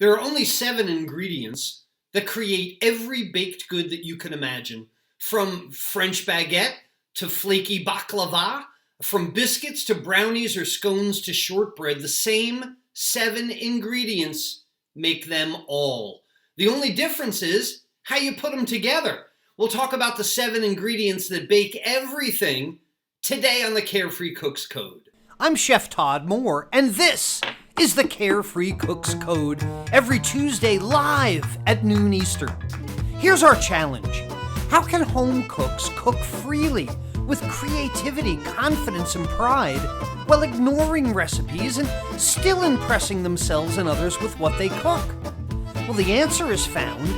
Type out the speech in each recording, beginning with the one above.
There are only 7 ingredients that create every baked good that you can imagine, from French baguette to flaky baklava, from biscuits to brownies or scones to shortbread. The same 7 ingredients make them all. The only difference is how you put them together. We'll talk about the 7 ingredients that bake everything today on the Carefree Cooks Code. I'm Chef Todd Moore, and this is the Carefree Cooks Code, every Tuesday live at noon Eastern. Here's our challenge. How can home cooks cook freely with creativity, confidence, and pride while ignoring recipes and still impressing themselves and others with what they cook? Well, the answer is found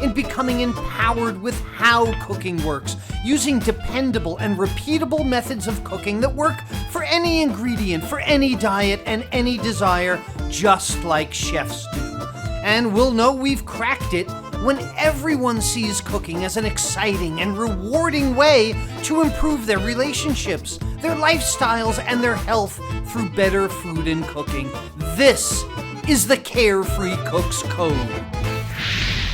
in becoming empowered with how cooking works, using dependable and repeatable methods of cooking that work for any ingredient, for any diet, and any desire, just like chefs do. And we'll know we've cracked it when everyone sees cooking as an exciting and rewarding way to improve their relationships, their lifestyles, and their health through better food and cooking. This is the Carefree Cooks Code.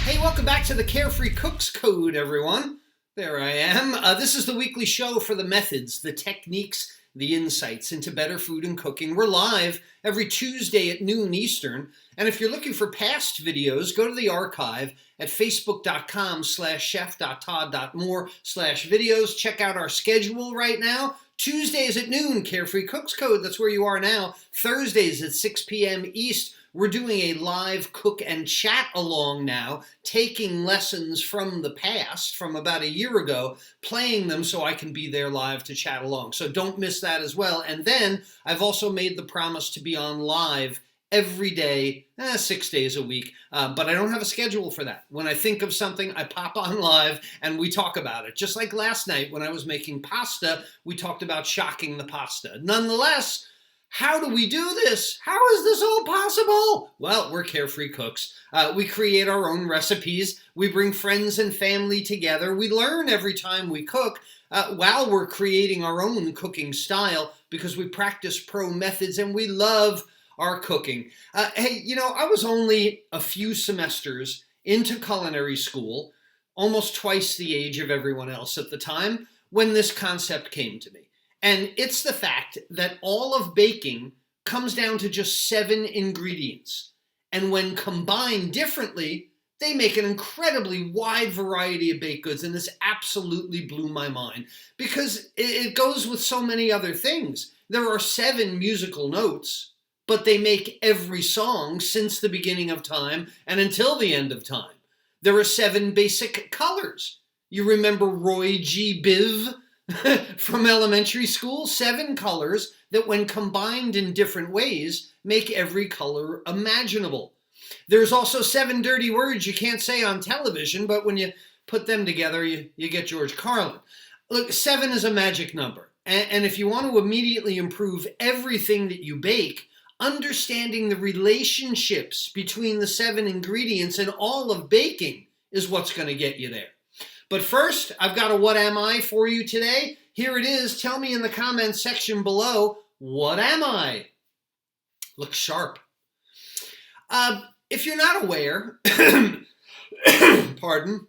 Hey, welcome back to the Carefree Cooks Code, everyone. There I am. This is the weekly show for the methods, the techniques, the insights into better food and cooking. We're live every Tuesday at noon Eastern. And if you're looking for past videos, go to the archive at facebook.com/chef.todd.more/videos. Check out our schedule right now. Tuesdays at noon, Carefree Cooks Code. That's where you are now. Thursdays at 6 p.m. East. We're doing a live cook and chat along now, taking lessons from the past, from about a year ago, playing them so I can be there live to chat along. So don't miss that as well. And then I've also made the promise to be on live every day, 6 days a week, but I don't have a schedule for that. When I think of something, I pop on live and we talk about it. Just like last night when I was making pasta, we talked about shocking the pasta. Nonetheless, how do we do this? How is this all possible? Well, we're Carefree Cooks. We create our own recipes. We bring friends and family together. We learn every time we cook while we're creating our own cooking style because we practice pro methods and we love our cooking. Hey, I was only a few semesters into culinary school, almost twice the age of everyone else at the time, when this concept came to me. And it's the fact that all of baking comes down to just 7 ingredients. And when combined differently, they make an incredibly wide variety of baked goods. And this absolutely blew my mind because it goes with so many other things. There are 7 musical notes, but they make every song since the beginning of time and until the end of time. There are 7 basic colors. You remember Roy G. Biv from elementary school? 7 colors that when combined in different ways make every color imaginable. There's also 7 dirty words you can't say on television, but when you put them together, you get George Carlin. Look, 7 is a magic number. And if you want to immediately improve everything that you bake, understanding the relationships between the 7 ingredients in all of baking is what's going to get you there. But first, I've got a what am I for you today. Here it is. Tell me in the comments section below, what am I? Look sharp. If you're not aware, pardon,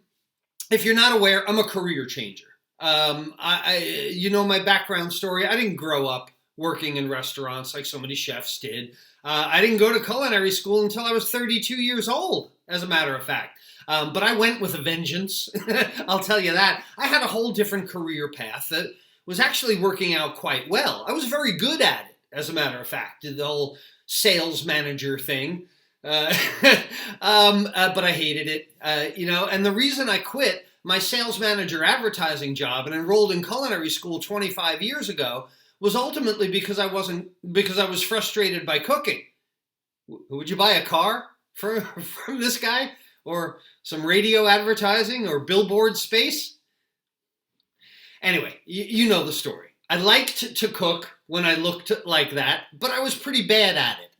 if you're not aware, I'm a career changer. You know my background story. I didn't grow up working in restaurants like so many chefs did. I didn't go to culinary school until I was 32 years old, as a matter of fact. But I went with a vengeance, I'll tell you that. I had a whole different career path that was actually working out quite well. I was very good at it, as a matter of fact, the whole sales manager thing. But I hated it, and the reason I quit my sales manager advertising job and enrolled in culinary school 25 years ago was ultimately because I was frustrated by cooking. Would you buy a car from this guy? Or some radio advertising or billboard space? Anyway, you know the story. I liked to cook when I looked like that, but I was pretty bad at it.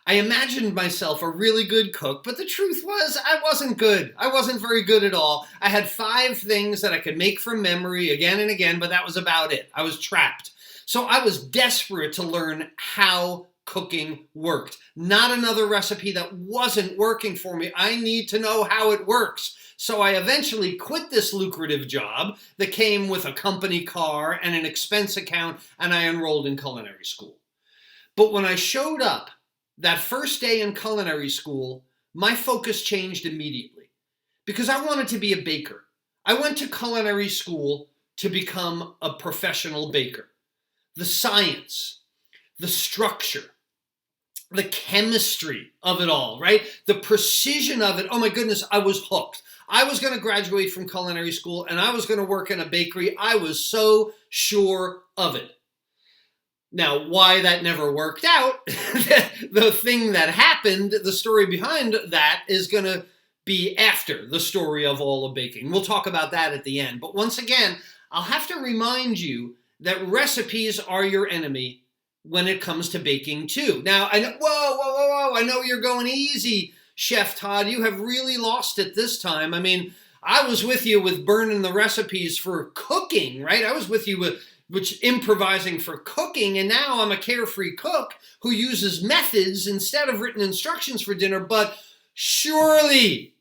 I imagined myself a really good cook, but the truth was I wasn't good. I wasn't very good at all. I had 5 things that I could make from memory again and again, but that was about it. I was trapped. So I was desperate to learn how cooking worked. Not another recipe that wasn't working for me. I need to know how it works. So I eventually quit this lucrative job that came with a company car and an expense account, and I enrolled in culinary school. But when I showed up that first day in culinary school, my focus changed immediately because I wanted to be a baker. I went to culinary school to become a professional baker. The science, the structure, the chemistry of it all, right? The precision of it. Oh my goodness, I was hooked. I was going to graduate from culinary school and I was going to work in a bakery. I was so sure of it. Now, why that never worked out, the thing that happened, the story behind that is going to be after the story of all of baking. We'll talk about that at the end. But once again, I'll have to remind you that recipes are your enemy when it comes to baking too. Now, I know, whoa, I know you're going easy, Chef Todd. You have really lost it this time. I mean, I was with you with burning the recipes for cooking, right? I was with you with improvising for cooking, and now I'm a carefree cook who uses methods instead of written instructions for dinner. But surely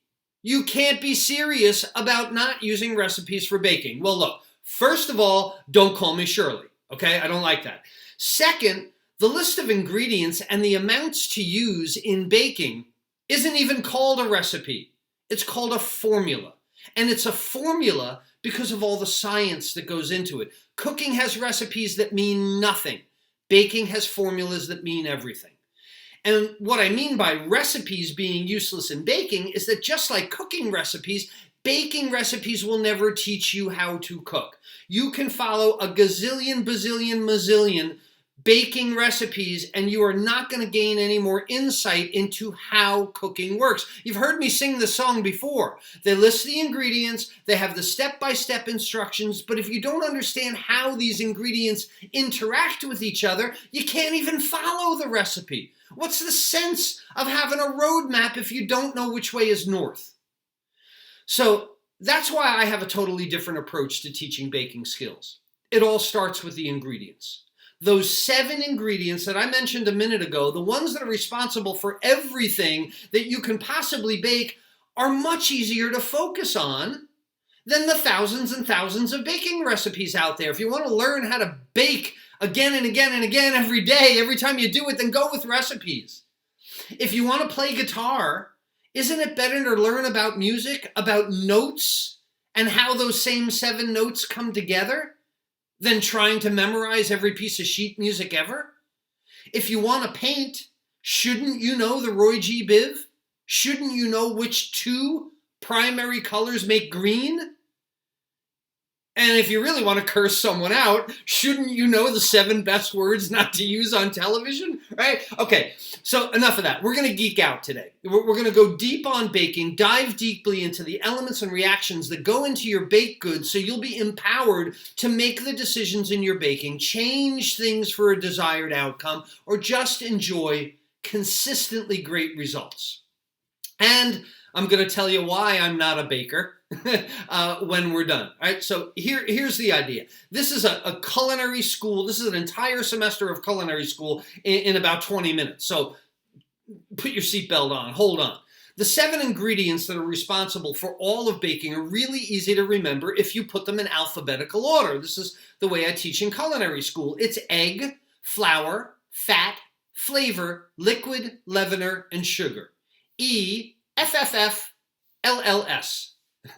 you can't be serious about not using recipes for baking. Well, look, first of all, don't call me Shirley, okay? I don't like that. Second, the list of ingredients and the amounts to use in baking isn't even called a recipe. It's called a formula. And it's a formula because of all the science that goes into it. Cooking has recipes that mean nothing. Baking has formulas that mean everything. And what I mean by recipes being useless in baking is that just like cooking recipes, baking recipes will never teach you how to cook. You can follow a gazillion, bazillion, mazillion baking recipes, and you are not going to gain any more insight into how cooking works. You've heard me sing this song before. They list the ingredients, they have the step-by-step instructions, but if you don't understand how these ingredients interact with each other, you can't even follow the recipe. What's the sense of having a roadmap if you don't know which way is north? So that's why I have a totally different approach to teaching baking skills. It all starts with the ingredients. Those 7 ingredients that I mentioned a minute ago, the ones that are responsible for everything that you can possibly bake, are much easier to focus on than the thousands and thousands of baking recipes out there. If you want to learn how to bake again and again and again every day, every time you do it, then go with recipes. If you want to play guitar, isn't it better to learn about music, about notes, and how those same 7 notes come together than trying to memorize every piece of sheet music ever? If you want to paint, shouldn't you know the Roy G. Biv? Shouldn't you know which 2 primary colors make green? And if you really want to curse someone out, shouldn't you know the 7 best words not to use on television, right? Okay, so enough of that. We're going to geek out today. We're going to go deep on baking, dive deeply into the elements and reactions that go into your baked goods so you'll be empowered to make the decisions in your baking, change things for a desired outcome, or just enjoy consistently great results. And I'm going to tell you why I'm not a baker when we're done. All right, so here's the idea. This is a culinary school. This is an entire semester of culinary school in about 20 minutes. So put your seatbelt on. Hold on. The 7 ingredients that are responsible for all of baking are really easy to remember if you put them in alphabetical order. This is the way I teach in culinary school. It's egg, flour, fat, flavor, liquid, leavener, and sugar. EFFFLLS.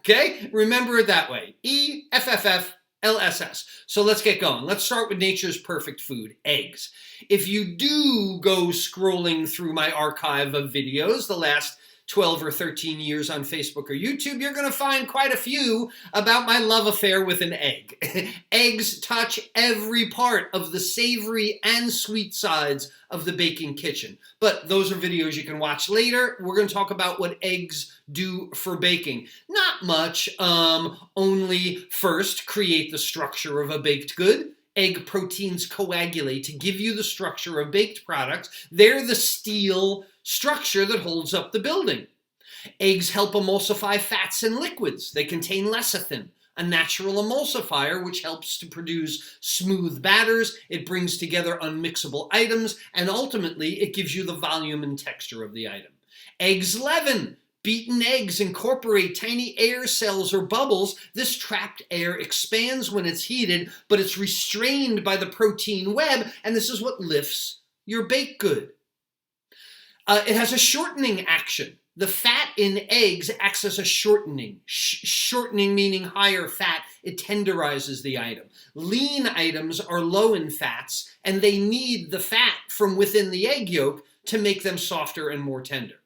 Okay? Remember it that way. EFFFLSS. So let's get going. Let's start with nature's perfect food, eggs. If you do go scrolling through my archive of videos, the last 12 or 13 years on Facebook or YouTube, you're going to find quite a few about my love affair with an egg. Eggs touch every part of the savory and sweet sides of the baking kitchen. But those are videos you can watch later. We're going to talk about what eggs do for baking. Not much, only first create the structure of a baked good. Egg proteins coagulate to give you the structure of baked products. They're the steel structure that holds up the building. Eggs help emulsify fats and liquids. They contain lecithin, a natural emulsifier, which helps to produce smooth batters. It brings together unmixable items, and ultimately it gives you the volume and texture of the item. Eggs leaven. Beaten eggs incorporate tiny air cells or bubbles. This trapped air expands when it's heated, but it's restrained by the protein web, and this is what lifts your baked good. It has a shortening action. The fat in eggs acts as a shortening. Shortening meaning higher fat. It tenderizes the item. Lean items are low in fats, and they need the fat from within the egg yolk to make them softer and more tender.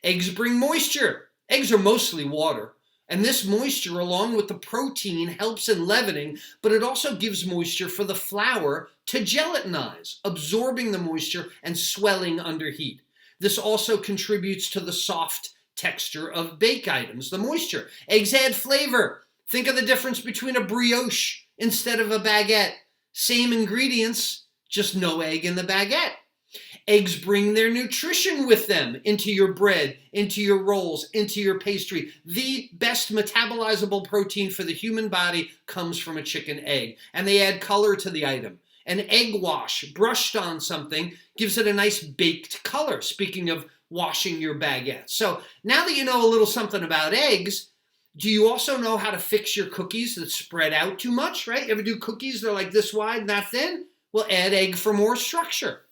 Eggs bring moisture. Eggs are mostly water, and this moisture, along with the protein, helps in leavening, but it also gives moisture for the flour to gelatinize, absorbing the moisture and swelling under heat. This also contributes to the soft texture of bake items, the moisture. Eggs add flavor. Think of the difference between a brioche instead of a baguette. Same ingredients, just no egg in the baguette. Eggs bring their nutrition with them into your bread, into your rolls, into your pastry. The best metabolizable protein for the human body comes from a chicken egg, and they add color to the item. An egg wash brushed on something gives it a nice baked color, speaking of washing your baguette. So now that you know a little something about eggs, do you also know how to fix your cookies that spread out too much, right? You ever do cookies, they're like this wide, that thin? Well, add egg for more structure.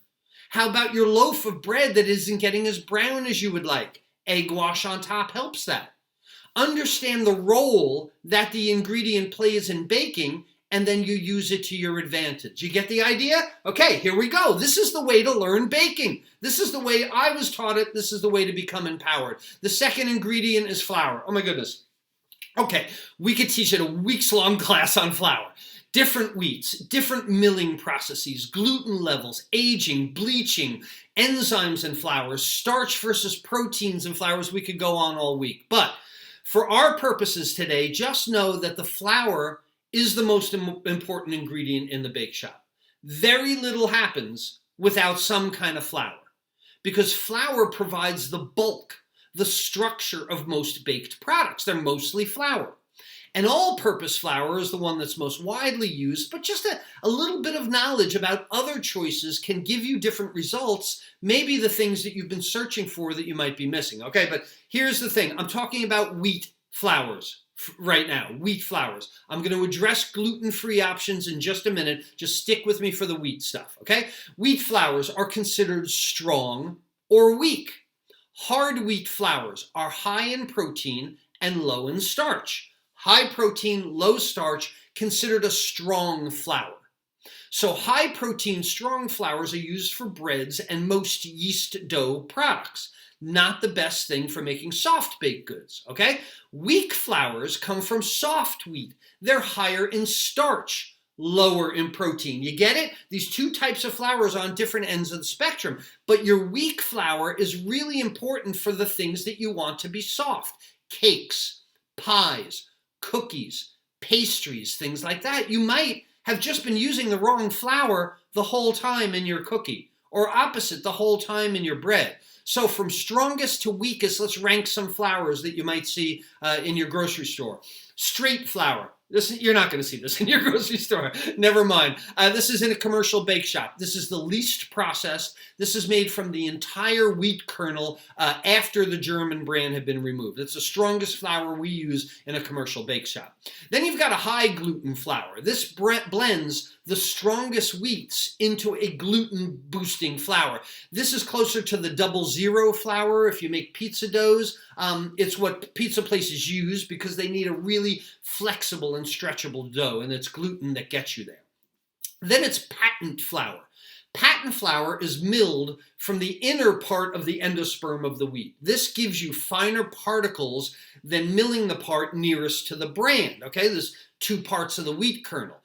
How about your loaf of bread that isn't getting as brown as you would like? Egg wash on top helps that. Understand the role that the ingredient plays in baking, and then you use it to your advantage. You get the idea? Okay, here we go. This is the way to learn baking. This is the way I was taught it. This is the way to become empowered. The second ingredient is flour. Oh my goodness. Okay, we could teach it a weeks-long class on flour. Different wheats, different milling processes, gluten levels, aging, bleaching, enzymes in flours, starch versus proteins in flours. We could go on all week. But for our purposes today, just know that the flour is the most important ingredient in the bake shop. Very little happens without some kind of flour, because flour provides the bulk, the structure of most baked products. They're mostly flour. And all-purpose flour is the one that's most widely used, but just a little bit of knowledge about other choices can give you different results, maybe the things that you've been searching for that you might be missing. Okay, but here's the thing. I'm talking about wheat flours right now, wheat flours. I'm going to address gluten-free options in just a minute. Just stick with me for the wheat stuff, okay? Wheat flours are considered strong or weak. Hard wheat flours are high in protein and low in starch. High protein, low starch, considered a strong flour. So high protein, strong flours are used for breads and most yeast dough products. Not the best thing for making soft baked goods, okay? Weak flours come from soft wheat. They're higher in starch, lower in protein. You get it? These two types of flours are on different ends of the spectrum. But your weak flour is really important for the things that you want to be soft. Cakes, pies, cookies, pastries, things like that. You might have just been using the wrong flour the whole time in your cookie, or opposite, the whole time in your bread. So from strongest to weakest, let's rank some flours that you might see in your grocery store. Straight flour. You're not going to see this in your grocery store. Never mind. This is in a commercial bake shop. This is the least processed. This is made from the entire wheat kernel after the German brand had been removed. It's the strongest flour we use in a commercial bake shop. Then you've got a high gluten flour. This blends the strongest wheats into a gluten boosting flour. This is closer to the 00 flour if you make pizza doughs. It's what pizza places use because they need a really flexible and stretchable dough, and it's gluten that gets you there. Then it's patent flour. Patent flour is milled from the inner part of the endosperm of the wheat. This gives you finer particles than milling the part nearest to the bran. Okay, there's two parts of the wheat kernel.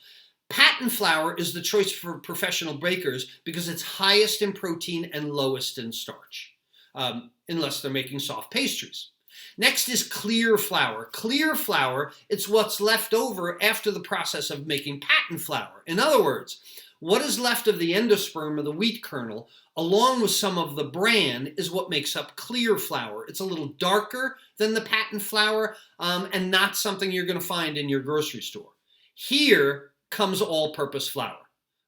Patent flour is the choice for professional bakers because it's highest in protein and lowest in starch, unless they're making soft pastries. Next is clear flour. Clear flour, it's what's left over after the process of making patent flour. In other words, What is left of the endosperm of the wheat kernel, along with some of the bran, is what makes up clear flour. It's a little darker than the patent flour, and not something you're going to find in your grocery store. Here comes all-purpose flour.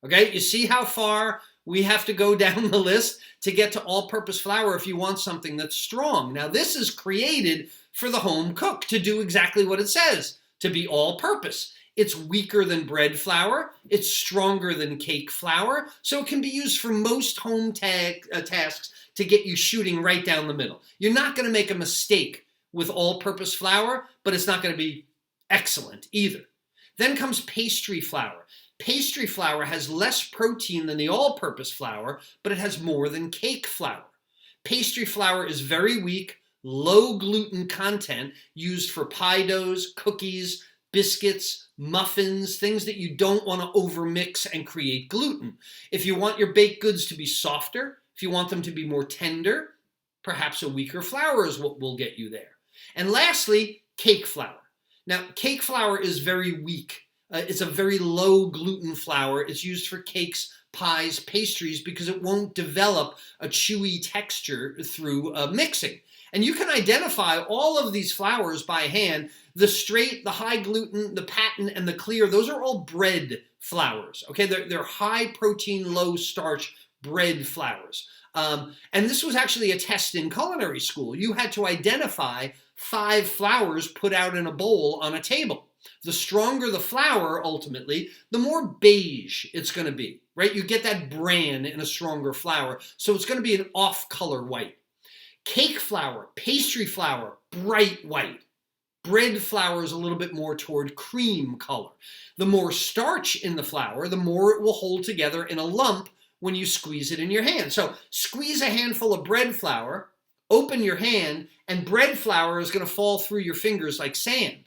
Okay, you see how far we have to go down the list to get to all-purpose flour if you want something that's strong. Now, this is created for the home cook to do exactly what it says, to be all-purpose. It's weaker than bread flour. It's stronger than cake flour. So it can be used for most home tasks to get you shooting right down the middle. You're not going to make a mistake with all-purpose flour, but it's not going to be excellent either. Then comes pastry flour. Pastry flour has less protein than the all-purpose flour, but it has more than cake flour. Pastry flour is very weak, low gluten content, used for pie doughs, cookies, biscuits, muffins, things that you don't want to overmix and create gluten. If you want your baked goods to be softer, if you want them to be more tender, perhaps a weaker flour is what will get you there. And lastly, cake flour. Now, cake flour is very weak. It's a very low gluten flour. It's used for cakes, pies, pastries, because it won't develop a chewy texture through mixing. And you can identify all of these flours by hand. The straight, the high gluten, the patent, and the clear, those are all bread flours. Okay, they're high protein, low starch bread flours. And this was actually a test in culinary school. You had to identify 5 flours put out in a bowl on a table. The stronger the flour, ultimately, the more beige it's going to be, right? You get that bran in a stronger flour, so it's going to be an off-color white. Cake flour, pastry flour, bright white. Bread flour is a little bit more toward cream color. The more starch in the flour, the more it will hold together in a lump when you squeeze it in your hand. So squeeze a handful of bread flour, open your hand, and bread flour is going to fall through your fingers like sand.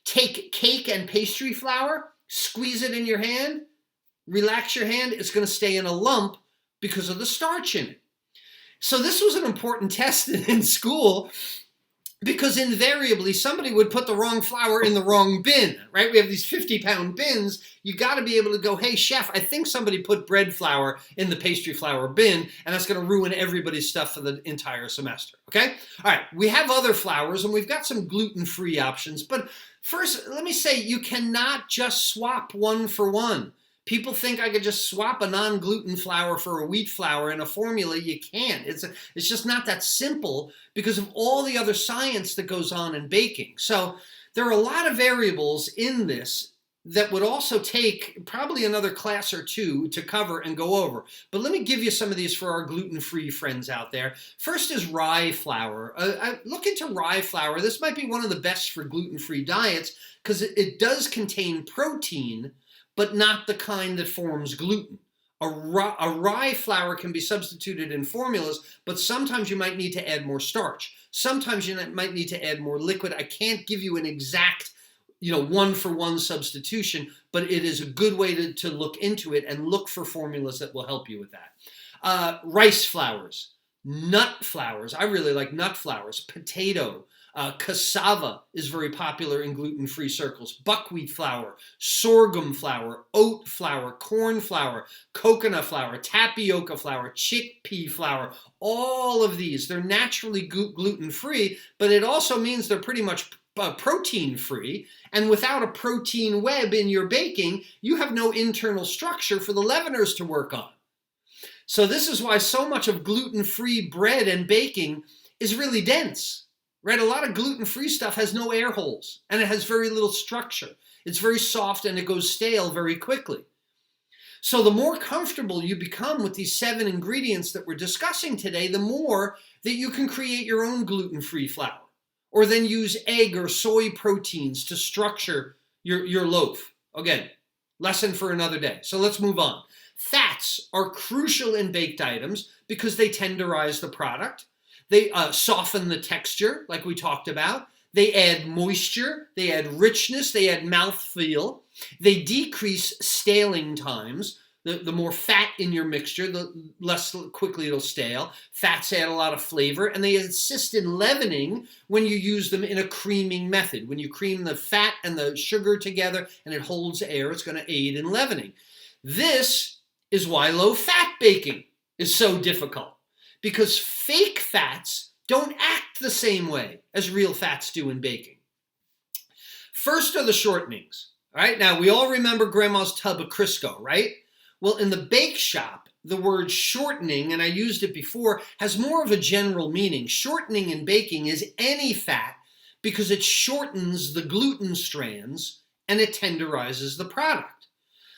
Take cake and pastry flour, squeeze it in your hand, relax your hand, it's going to stay in a lump because of the starch in it. So this was an important test in school because invariably somebody would put the wrong flour in the wrong bin, right? We have these 50-pound bins. You got to be able to go, hey, chef, I think somebody put bread flour in the pastry flour bin, and that's going to ruin everybody's stuff for the entire semester, okay? All right, we have other flours, and we've got some gluten-free options, but first, let me say, you cannot just swap one for one. People think I could just swap a non-gluten flour for a wheat flour in a formula. You can't. It's just not that simple because of all the other science that goes on in baking. So there are a lot of variables in this that would also take probably another class or two to cover and go over. But let me give you some of these for our gluten-free friends out there. First is rye flour. Look into rye flour. This might be one of the best for gluten-free diets because it does contain protein, but not the kind that forms gluten. A rye flour can be substituted in formulas, but sometimes you might need to add more starch. Sometimes you might need to add more liquid. I can't give you an exact, one-for-one substitution, but it is a good way to look into it and look for formulas that will help you with that. Rice flours, nut flours. I really like nut flours. Potato. Cassava is very popular in gluten-free circles. Buckwheat flour, sorghum flour, oat flour, corn flour, coconut flour, tapioca flour, chickpea flour. All of these, they're naturally gluten-free, but it also means they're pretty much protein-free. And without a protein web in your baking, you have no internal structure for the leaveners to work on. So this is why so much of gluten-free bread and baking is really dense. Right, a lot of gluten-free stuff has no air holes, and it has very little structure. It's very soft, and it goes stale very quickly. So the more comfortable you become with these 7 ingredients that we're discussing today, the more that you can create your own gluten-free flour, or then use egg or soy proteins to structure your loaf. Again, lesson for another day. So let's move on. Fats are crucial in baked items because they tenderize the product. They soften the texture, like we talked about. They add moisture. They add richness. They add mouthfeel. They decrease staling times. The more fat in your mixture, the less quickly it'll stale. Fats add a lot of flavor, and they assist in leavening when you use them in a creaming method. When you cream the fat and the sugar together and it holds air, it's going to aid in leavening. This is why low-fat baking is so difficult, because fake fats don't act the same way as real fats do in baking. First are the shortenings. All right, now we all remember Grandma's tub of Crisco, right? Well, in the bake shop, the word shortening, and I used it before, has more of a general meaning. Shortening in baking is any fat because it shortens the gluten strands and it tenderizes the product.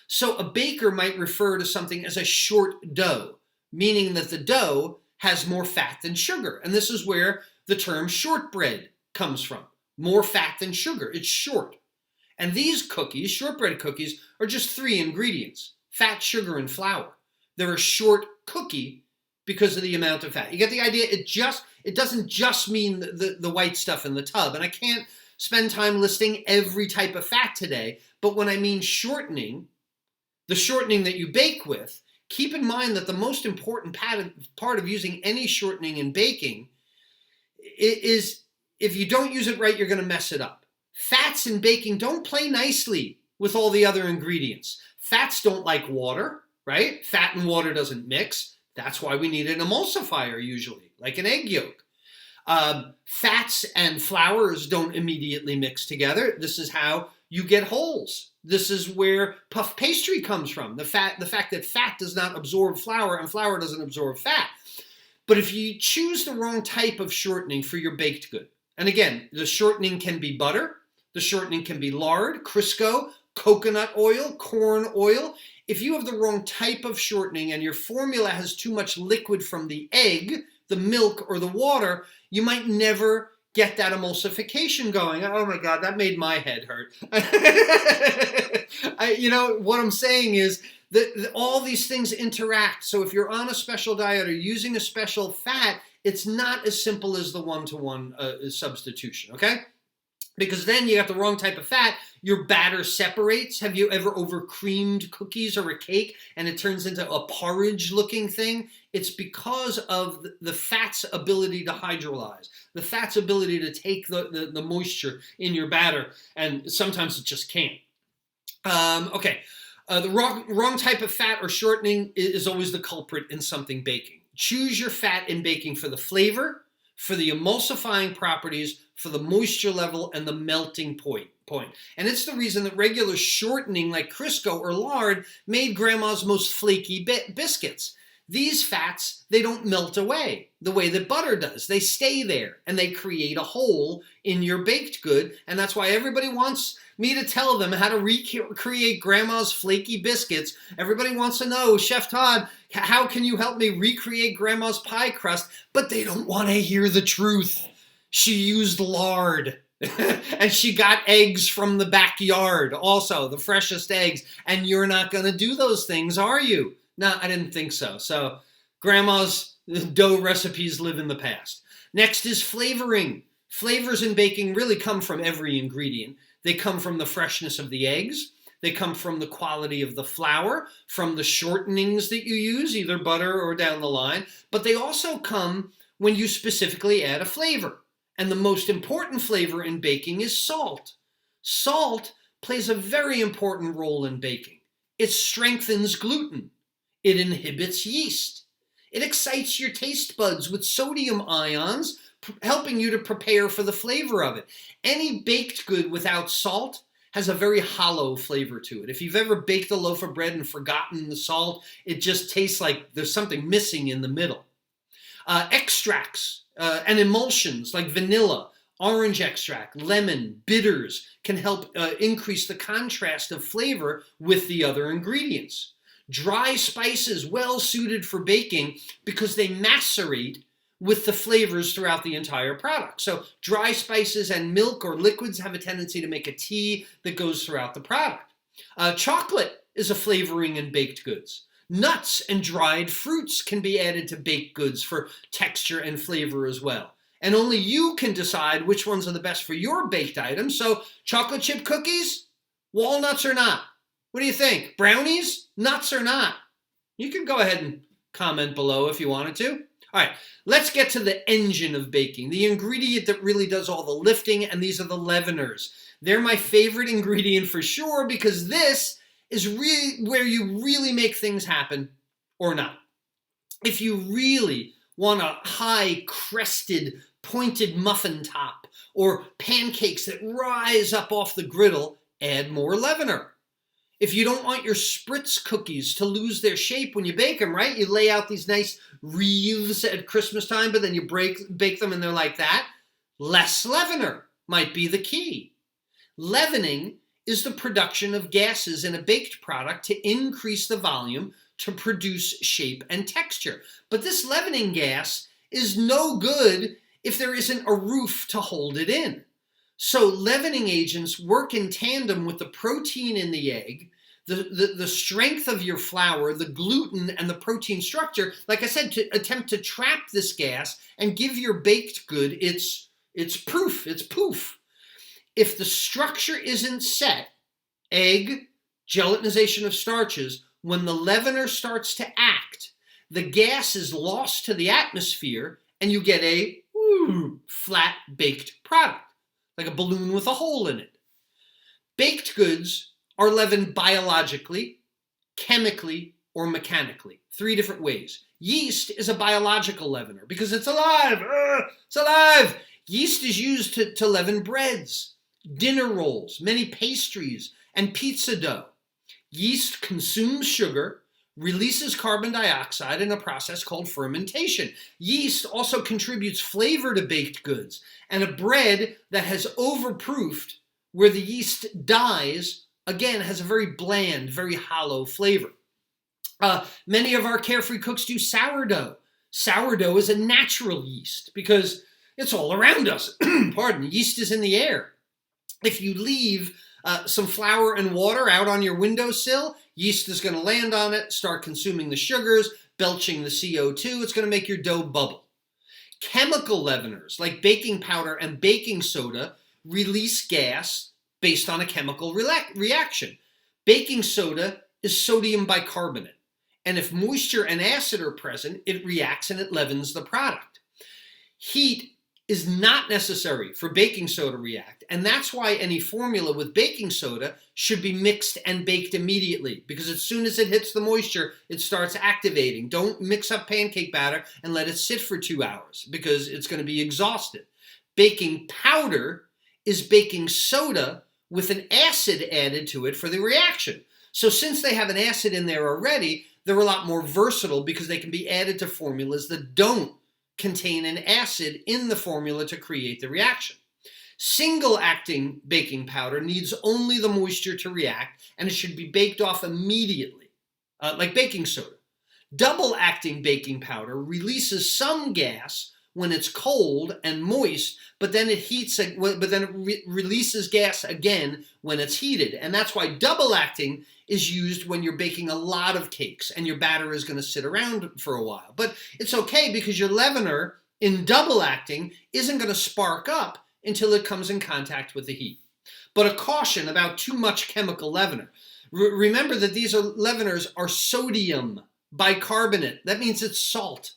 So a baker might refer to something as a short dough, meaning that the dough has more fat than sugar. And this is where the term shortbread comes from. More fat than sugar. It's short. And these cookies, shortbread cookies, are just 3 ingredients: fat, sugar, and flour. They're a short cookie because of the amount of fat. You get the idea? It doesn't just mean the white stuff in the tub. And I can't spend time listing every type of fat today, but when I mean shortening, the shortening that you bake with, keep in mind that the most important part of using any shortening in baking is if you don't use it right, you're going to mess it up. Fats in baking don't play nicely with all the other ingredients. Fats don't like water, right? Fat and water doesn't mix. That's why we need an emulsifier usually, like an egg yolk. Fats and flours don't immediately mix together. This is how you get holes. This is where puff pastry comes from. The fact that fat does not absorb flour and flour doesn't absorb fat. But if you choose the wrong type of shortening for your baked good, and again, the shortening can be butter, the shortening can be lard, Crisco, coconut oil, corn oil. If you have the wrong type of shortening and your formula has too much liquid from the egg, the milk, or the water, you might never get that emulsification going. Oh my God, that made my head hurt. What I'm saying is that all these things interact. So if you're on a special diet or using a special fat, it's not as simple as the one-to-one substitution, okay? Because then you got the wrong type of fat, your batter separates. Have you ever over-creamed cookies or a cake and it turns into a porridge-looking thing? It's because of the fat's ability to hydrolyze, the fat's ability to take the moisture in your batter, and sometimes it just can't. The wrong type of fat or shortening is always the culprit in something baking. Choose your fat in baking for the flavor, for the emulsifying properties, for the moisture level, and the melting point. And it's the reason that regular shortening like Crisco or lard made Grandma's most flaky biscuits. These fats, they don't melt away the way that butter does. They stay there and they create a hole in your baked good. And that's why everybody wants me to tell them how to recreate Grandma's flaky biscuits. Everybody wants to know, Chef Todd, how can you help me recreate Grandma's pie crust? But they don't want to hear the truth. She used lard. And she got eggs from the backyard, also the freshest eggs. And you're not going to do those things, are you? No, I didn't think so. So Grandma's dough recipes live in the past. Next is flavoring. Flavors in baking really come from every ingredient. They come from the freshness of the eggs. They come from the quality of the flour, from the shortenings that you use, either butter or down the line. But they also come when you specifically add a flavor. And the most important flavor in baking is salt. Salt plays a very important role in baking. It strengthens gluten. It inhibits yeast. It excites your taste buds with sodium ions, helping you to prepare for the flavor of it. Any baked good without salt has a very hollow flavor to it. If you've ever baked a loaf of bread and forgotten the salt, it just tastes like there's something missing in the middle. Extracts and emulsions like vanilla, orange extract, lemon, bitters can help increase the contrast of flavor with the other ingredients. Dry spices, well suited for baking because they macerate with the flavors throughout the entire product. So dry spices and milk or liquids have a tendency to make a tea that goes throughout the product. Chocolate is a flavoring in baked goods. Nuts and dried fruits can be added to baked goods for texture and flavor as well. And only you can decide which ones are the best for your baked items. So chocolate chip cookies, walnuts or not? What do you think? Brownies, nuts or not? You can go ahead and comment below if you wanted to. All right, let's get to the engine of baking, the ingredient that really does all the lifting, and these are the leaveners. They're my favorite ingredient for sure because this is really where you really make things happen or not. If you really want a high crested pointed muffin top or pancakes that rise up off the griddle, add more leavener. If you don't want your spritz cookies to lose their shape when you bake them, right? You lay out these nice wreaths at Christmas time, but then you bake them and they're like that. Less leavener might be the key. Leavening is the production of gases in a baked product to increase the volume to produce shape and texture. But this leavening gas is no good if there isn't a roof to hold it in. So leavening agents work in tandem with the protein in the egg, the strength of your flour, the gluten, and the protein structure, like I said, to attempt to trap this gas and give your baked good its proof, its poof. If the structure isn't set, egg, gelatinization of starches, when the leavener starts to act, the gas is lost to the atmosphere and you get a flat baked product, like a balloon with a hole in it. Baked goods are leavened biologically, chemically, or mechanically. 3 different ways. Yeast is a biological leavener because it's alive. It's alive. Yeast is used to leaven breads, dinner rolls, many pastries, and pizza dough. Yeast consumes sugar, releases carbon dioxide in a process called fermentation. Yeast also contributes flavor to baked goods, and a bread that has overproofed, where the yeast dies, again has a very bland, very hollow flavor. Many of our carefree cooks do sourdough. Sourdough is a natural yeast because it's all around us. Pardon, yeast is in the air. If you leave some flour and water out on your windowsill, yeast is going to land on it, start consuming the sugars, belching the CO2. It's going to make your dough bubble. Chemical leaveners like baking powder and baking soda release gas based on a chemical reaction. Baking soda is sodium bicarbonate, and if moisture and acid are present, it reacts and it leavens the product. Heat is not necessary for baking soda to react, and that's why any formula with baking soda should be mixed and baked immediately, because as soon as it hits the moisture, it starts activating. Don't mix up pancake batter and let it sit for 2 hours, because it's going to be exhausted. Baking powder is baking soda with an acid added to it for the reaction. So since they have an acid in there already, they're a lot more versatile because they can be added to formulas that don't contain an acid in the formula to create the reaction. Single-acting baking powder needs only the moisture to react, and it should be baked off immediately, like baking soda. Double-acting baking powder releases some gas when it's cold and moist, but then it releases gas again when it's heated, and that's why double-acting is used when you're baking a lot of cakes and your batter is going to sit around for a while. But it's okay because your leavener in double acting isn't going to spark up until it comes in contact with the heat. But a caution about too much chemical leavener. Remember that these leaveners are sodium bicarbonate. That means it's salt.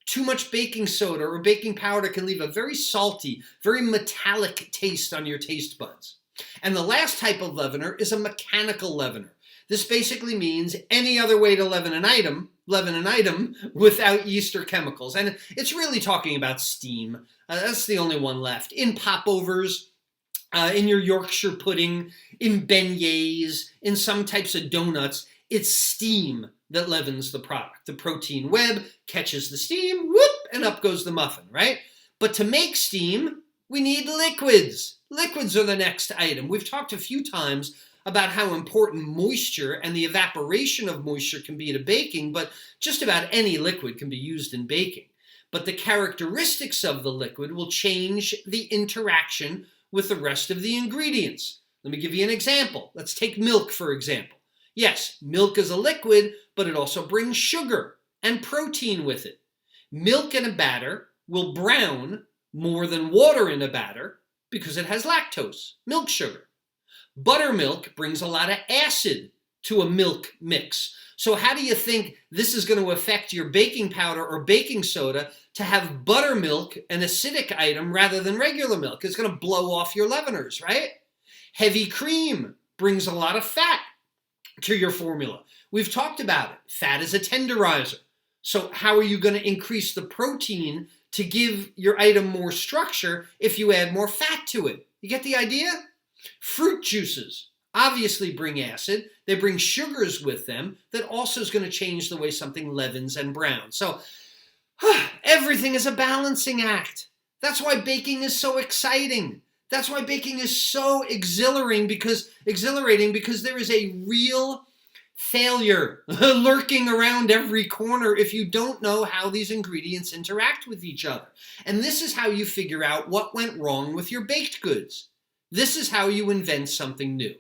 Too much baking soda or baking powder can leave a very salty, very metallic taste on your taste buds. And the last type of leavener is a mechanical leavener. This basically means any other way to leaven an item without yeast or chemicals. And it's really talking about steam. That's the only one left. In popovers, in your Yorkshire pudding, in beignets, in some types of donuts, it's steam that leavens the product. The protein web catches the steam, whoop, and up goes the muffin, right? But to make steam, we need liquids. Liquids are the next item. We've talked a few times about how important moisture and the evaporation of moisture can be to baking, but just about any liquid can be used in baking. But the characteristics of the liquid will change the interaction with the rest of the ingredients. Let me give you an example. Let's take milk, for example. Yes, milk is a liquid, but it also brings sugar and protein with it. Milk in a batter will brown more than water in a batter because it has lactose, milk sugar. Buttermilk brings a lot of acid to a milk mix. So how do you think this is going to affect your baking powder or baking soda to have buttermilk, an acidic item, rather than regular milk? It's going to blow off your leaveners, right? Heavy cream brings a lot of fat. to your formula. We've talked about it. Fat is a tenderizer. So how are you going to increase the protein to give your item more structure if you add more fat to it? You get the idea? Fruit juices obviously bring acid. They bring sugars with them that also is going to change the way something leavens and browns. So everything is a balancing act. That's why baking is so exciting. That's why baking is so exhilarating because there is a real failure lurking around every corner if you don't know how these ingredients interact with each other. And this is how you figure out what went wrong with your baked goods. This is how you invent something new.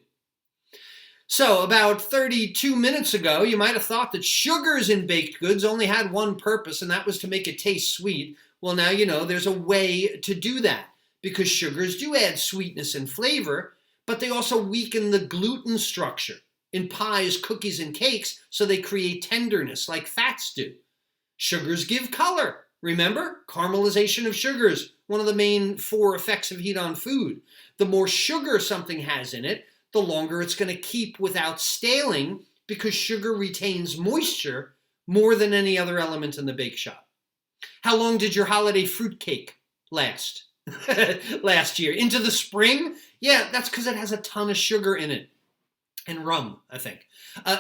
So about 32 minutes ago, you might have thought that sugars in baked goods only had one purpose, and that was to make it taste sweet. Well, now you know there's a way to do that, because sugars do add sweetness and flavor, but they also weaken the gluten structure in pies, cookies, and cakes, so they create tenderness like fats do. Sugars give color. Remember? Caramelization of sugars, one of the main 4 effects of heat on food. The more sugar something has in it, the longer it's going to keep without staling, because sugar retains moisture more than any other element in the bake shop. How long did your holiday fruit cake last? Last year? Into the spring? Yeah, that's because it has a ton of sugar in it. And rum, I think.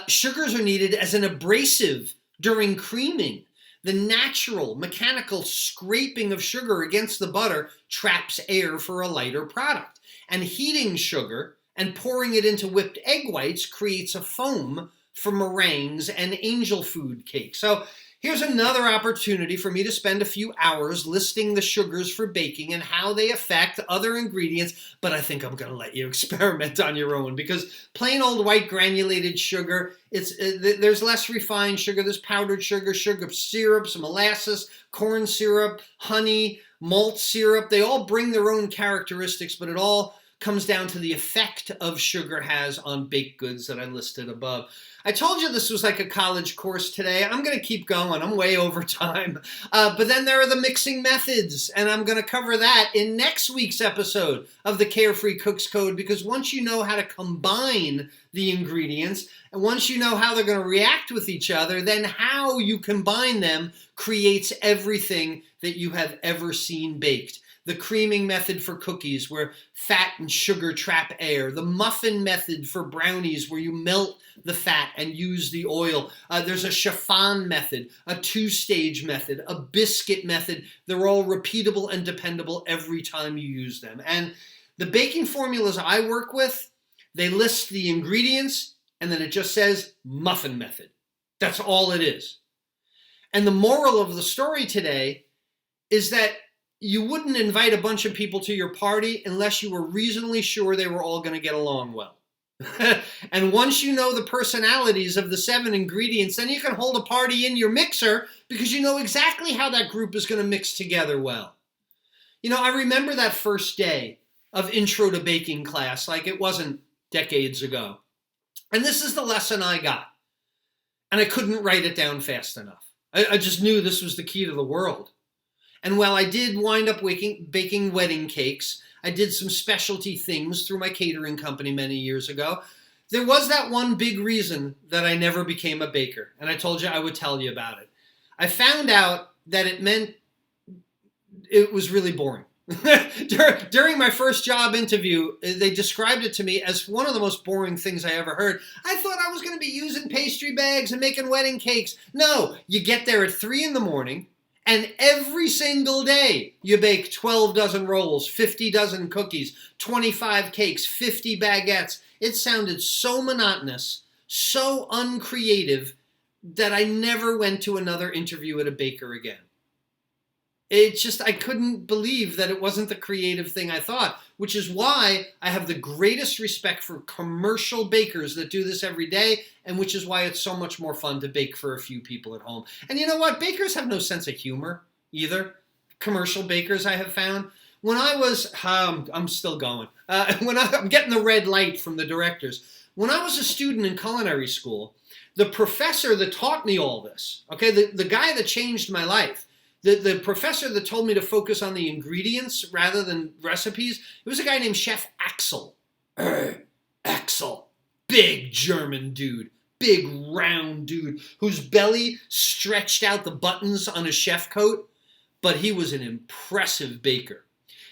Sugars are needed as an abrasive during creaming. The natural, mechanical scraping of sugar against the butter traps air for a lighter product. And heating sugar and pouring it into whipped egg whites creates a foam for meringues and angel food cake. So here's another opportunity for me to spend a few hours listing the sugars for baking and how they affect other ingredients, but I think I'm going to let you experiment on your own, because plain old white granulated sugar, there's less refined sugar, there's powdered sugar, sugar syrups, molasses, corn syrup, honey, malt syrup. They all bring their own characteristics, but it all comes down to the effect of sugar has on baked goods that I listed above. I told you this was like a college course today. I'm going to keep going. I'm way over time. But then there are the mixing methods, and I'm going to cover that in next week's episode of the Carefree Cooks Code, because once you know how to combine the ingredients, and once you know how they're going to react with each other, then how you combine them creates everything that you have ever seen baked. The creaming method for cookies, where fat and sugar trap air. The muffin method for brownies, where you melt the fat and use the oil. There's a chiffon method, a 2-stage method, a biscuit method. They're all repeatable and dependable every time you use them. And the baking formulas I work with, they list the ingredients, and then it just says muffin method. That's all it is. And the moral of the story today is that you wouldn't invite a bunch of people to your party unless you were reasonably sure they were all going to get along well. And once you know the personalities of the 7 ingredients, then you can hold a party in your mixer, because you know exactly how that group is going to mix together well. You know, I remember that first day of Intro to Baking class like it wasn't decades ago. And this is the lesson I got. And I couldn't write it down fast enough. I just knew this was the key to the world. And while I did wind up baking wedding cakes, I did some specialty things through my catering company many years ago, there was that one big reason that I never became a baker. And I told you I would tell you about it. I found out that it meant it was really boring. During my first job interview, they described it to me as one of the most boring things I ever heard. I thought I was going to be using pastry bags and making wedding cakes. No, you get there at 3 in the morning, and every single day you bake 12 dozen rolls, 50 dozen cookies, 25 cakes, 50 baguettes. It sounded so monotonous, so uncreative, that I never went to another interview at a baker again. It's just, I couldn't believe that it wasn't the creative thing I thought, which is why I have the greatest respect for commercial bakers that do this every day, and which is why it's so much more fun to bake for a few people at home. And you know what? Bakers have no sense of humor either. Commercial bakers, I have found. When I was, I'm still going. I'm getting the red light from the directors. When I was a student in culinary school, the professor that taught me all this, okay, the guy that changed my life, the professor that told me to focus on the ingredients rather than recipes, it was a guy named Chef Axel. Axel. big German dude, big round dude, whose belly stretched out the buttons on his chef coat, but he was an impressive baker.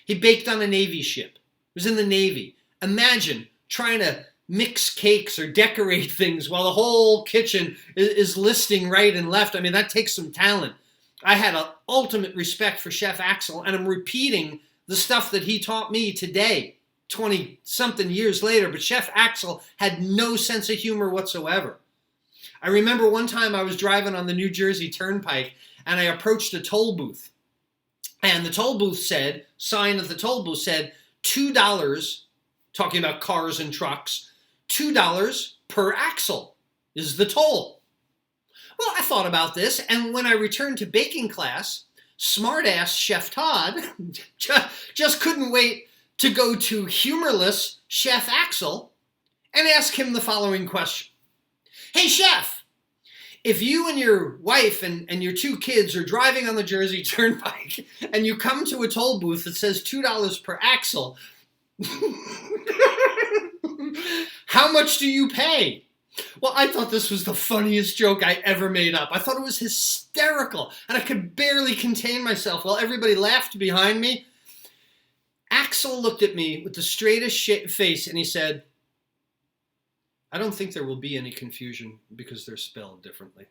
He baked on a Navy ship. He was in the Navy. Imagine trying to mix cakes or decorate things while the whole kitchen is listing right and left. I mean, that takes some talent. I had an ultimate respect for Chef Axel, and I'm repeating the stuff that he taught me today, 20-something years later, but Chef Axel had no sense of humor whatsoever. I remember one time I was driving on the New Jersey Turnpike, and I approached a toll booth. And the toll booth said, sign at the toll booth said, $2, talking about cars and trucks, $2 per axle is the toll. Well, I thought about this, and when I returned to baking class, smart-ass Chef Todd just couldn't wait to go to humorless Chef Axel and ask him the following question. Hey, Chef, if you and your wife and your 2 kids are driving on the Jersey Turnpike and you come to a toll booth that says $2 per axle, how much do you pay? Well, I thought this was the funniest joke I ever made up. I thought it was hysterical, and I could barely contain myself while everybody laughed behind me. Axel looked at me with the straightest face, and he said, I don't think there will be any confusion because they're spelled differently.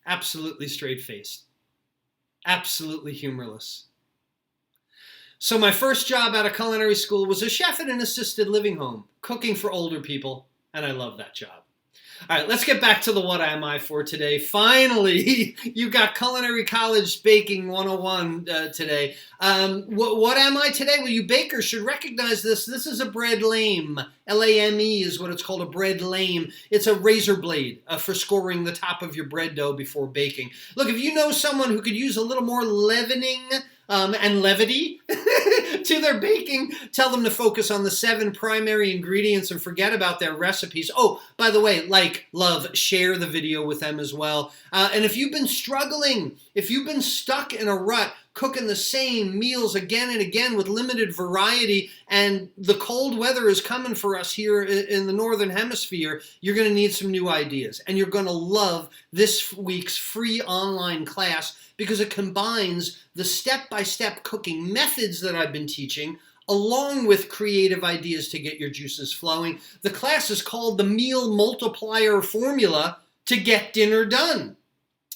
Absolutely straight-faced. Absolutely humorless. So my first job out of culinary school was a chef at an assisted living home, cooking for older people. And I love that job. All right, let's get back to the what am I for today. Finally, you got Culinary College Baking 101 today. What am I today? Well, you bakers should recognize this. This is a bread lame. Lame is what it's called, a bread lame. It's a razor blade for scoring the top of your bread dough before baking. Look, if you know someone who could use a little more leavening and levity to their baking, tell them to focus on the 7 primary ingredients and forget about their recipes. Oh, by the way, like, love, share the video with them as well. And if you've been struggling, if you've been stuck in a rut, cooking the same meals again and again with limited variety, and the cold weather is coming for us here in the Northern Hemisphere, you're going to need some new ideas. And you're going to love this week's free online class because it combines the step-by-step cooking methods that I've been teaching along with creative ideas to get your juices flowing. The class is called the Meal Multiplier Formula to Get Dinner Done.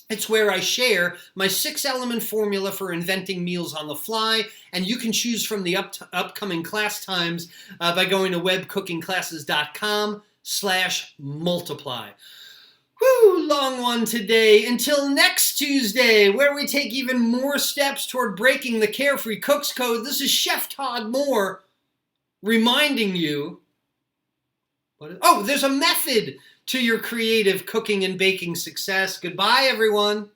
It's where I share my 6-element formula for inventing meals on the fly, and you can choose from the upcoming class times by going to webcookingclasses.com/multiply. Whew, long one today. Until next Tuesday, where we take even more steps toward breaking the Carefree Cooks Code. This is Chef Todd Moore reminding you, there's a method to your creative cooking and baking success. Goodbye, everyone.